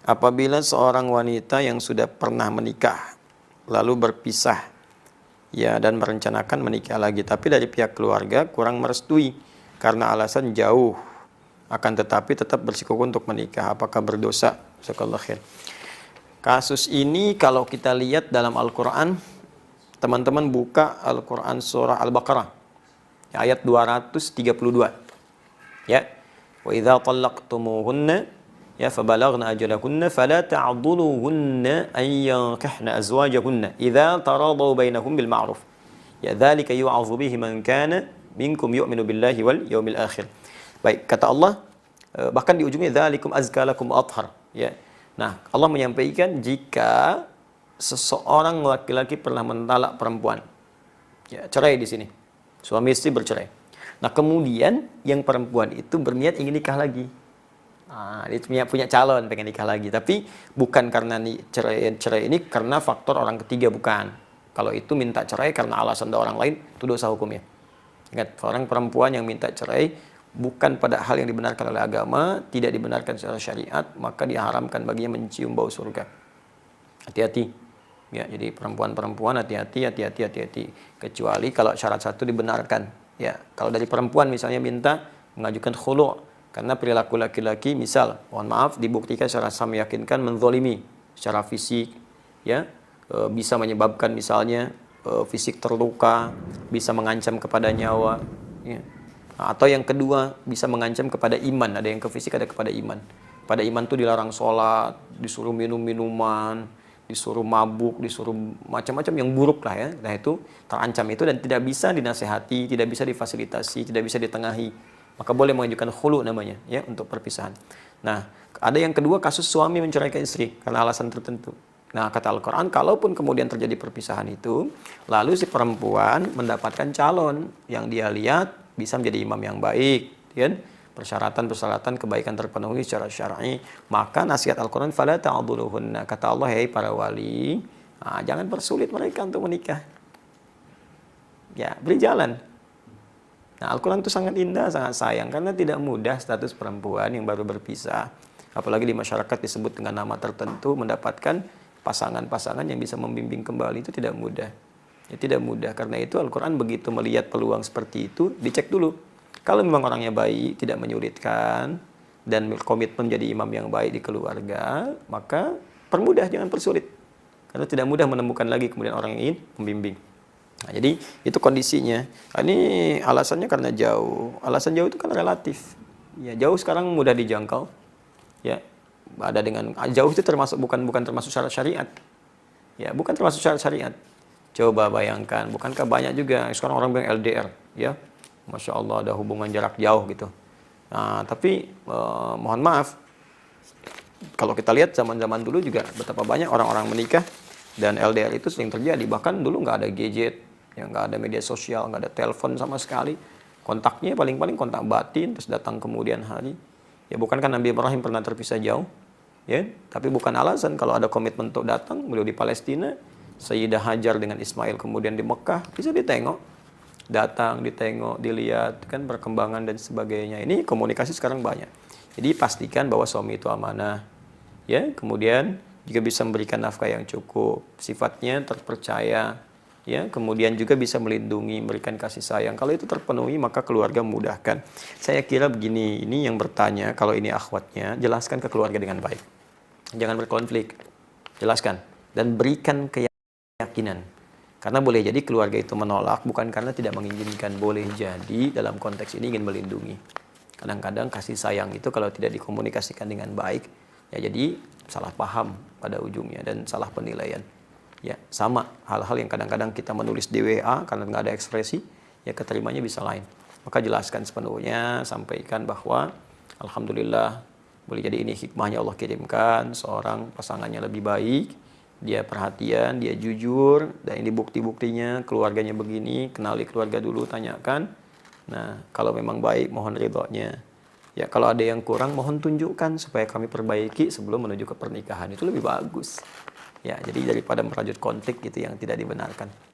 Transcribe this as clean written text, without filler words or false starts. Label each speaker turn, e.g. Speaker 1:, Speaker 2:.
Speaker 1: Apabila seorang wanita yang sudah pernah menikah lalu berpisah ya dan merencanakan menikah lagi, tapi dari pihak keluarga kurang merestui karena alasan jauh, akan tetapi tetap bersikukuh untuk menikah, apakah berdosa? Jazakallahu khair. Kasus ini kalau kita lihat dalam Al-Quran, teman-teman buka Al-Quran surah Al-Baqarah ayat 232 ya. Wa idza talaqtumuhunna ya fabalaghna ajalahunna fala ta'dhuluhunna an yankihna azwajahunna idza taradaw bainahum bil ma'ruf ya dzalika yu'adzu bihi man kana minkum yu'minu billahi wal yaumil akhir. Baik, kata Allah bahkan di ujungnya dzalikum azka lakum athhar ya. Nah, Allah menyampaikan jika seseorang laki-laki pernah mentalak perempuan ya, cerai di sini, suami istri bercerai. Nah, kemudian yang perempuan itu berniat ingin nikah lagi. Nah, dia punya calon pengen nikah lagi, tapi bukan karena cerai ini karena faktor orang ketiga, bukan. Kalau itu minta cerai karena alasan dari orang lain, itu dosa hukumnya. Ingat, orang perempuan yang minta cerai bukan pada hal yang dibenarkan oleh agama, tidak dibenarkan secara syariat, maka diharamkan baginya mencium bau surga. Hati-hati. Ya, jadi perempuan-perempuan hati-hati. Kecuali kalau syarat satu dibenarkan. Ya, kalau dari perempuan misalnya minta mengajukan khulu' karena perilaku laki-laki, misal, mohon maaf, dibuktikan secara meyakinkan menzolimi secara fisik, ya, bisa menyebabkan misalnya fisik terluka, bisa mengancam kepada nyawa, ya. Atau yang kedua bisa mengancam kepada iman, ada yang ke fisik, ada kepada iman. Pada iman tuh dilarang sholat, disuruh minum minuman, disuruh mabuk, disuruh macam-macam yang buruk lah ya. Nah itu terancam itu dan tidak bisa dinasehati, tidak bisa difasilitasi, tidak bisa ditengahi. Maka boleh mengajukan khulu namanya ya untuk perpisahan. Nah, ada yang kedua kasus suami menceraikan istri karena alasan tertentu. Nah, kata Al-Quran, kalaupun kemudian terjadi perpisahan itu, lalu si perempuan mendapatkan calon yang dia lihat bisa menjadi imam yang baik, kan? Persyaratan-persyaratan kebaikan terpenuhi secara syar'i, maka nasihat Al-Quran, fala ta'dhuluhunna, kata Allah, hei para wali, jangan persulit mereka untuk menikah. Ya, beri jalan. Nah, Al-Quran itu sangat indah, sangat sayang, karena tidak mudah status perempuan yang baru berpisah, apalagi di masyarakat disebut dengan nama tertentu, mendapatkan pasangan-pasangan yang bisa membimbing kembali, itu tidak mudah. Ya, tidak mudah, karena itu Al-Quran begitu melihat peluang seperti itu, dicek dulu. Kalau memang orangnya baik, tidak menyulitkan, dan komitmen menjadi imam yang baik di keluarga, maka permudah, jangan persulit. Karena tidak mudah menemukan lagi kemudian orang yang ingin membimbing. Nah, jadi itu kondisinya. Nah, ini alasannya karena jauh. Alasan jauh itu kan relatif. Ya, jauh sekarang mudah dijangkau. Ya, ada dengan jauh itu termasuk bukan termasuk syarat syariat. Ya, bukan termasuk syarat syariat. Coba bayangkan, bukankah banyak juga sekarang orang bilang LDR, ya? Masya Allah ada hubungan jarak jauh gitu. Nah, tapi mohon maaf, kalau kita lihat zaman-zaman dulu juga betapa banyak orang-orang menikah dan LDR itu sering terjadi. Bahkan dulu nggak ada gadget, ya nggak ada media sosial, nggak ada telepon sama sekali. Kontaknya paling-paling kontak batin, terus datang kemudian hari. Ya bukankah Nabi Ibrahim pernah terpisah jauh? Ya, tapi bukan alasan kalau ada komitmen untuk datang. Beliau di Palestina, Sayyidah Hajar dengan Ismail kemudian di Mekah, bisa ditengok. Datang, ditengok, dilihat kan perkembangan dan sebagainya. Ini komunikasi sekarang banyak. Jadi pastikan bahwa suami itu amanah. Ya, kemudian juga bisa memberikan nafkah yang cukup, sifatnya terpercaya, ya, kemudian juga bisa melindungi, memberikan kasih sayang. Kalau itu terpenuhi, maka keluarga memudahkan. Saya kira begini, ini yang bertanya, kalau ini akhwatnya, jelaskan ke keluarga dengan baik. Jangan berkonflik. Jelaskan dan berikan keyakinan. Karena boleh jadi keluarga itu menolak bukan karena tidak menginginkan, boleh jadi dalam konteks ini ingin melindungi. Kadang-kadang kasih sayang itu kalau tidak dikomunikasikan dengan baik, ya jadi salah paham pada ujungnya dan salah penilaian. Ya, sama hal-hal yang kadang-kadang kita menulis di WA karena nggak ada ekspresi, ya keterimanya bisa lain. Maka jelaskan sepenuhnya, sampaikan bahwa alhamdulillah boleh jadi ini hikmahnya Allah kirimkan seorang pasangannya lebih baik. Dia perhatian, dia jujur, dan ini bukti-buktinya, keluarganya begini, kenali keluarga dulu, tanyakan. Nah, kalau memang baik, mohon ridhonya. Ya, kalau ada yang kurang, mohon tunjukkan supaya kami perbaiki sebelum menuju ke pernikahan. Itu lebih bagus. Ya, jadi daripada merajut konflik gitu yang tidak dibenarkan.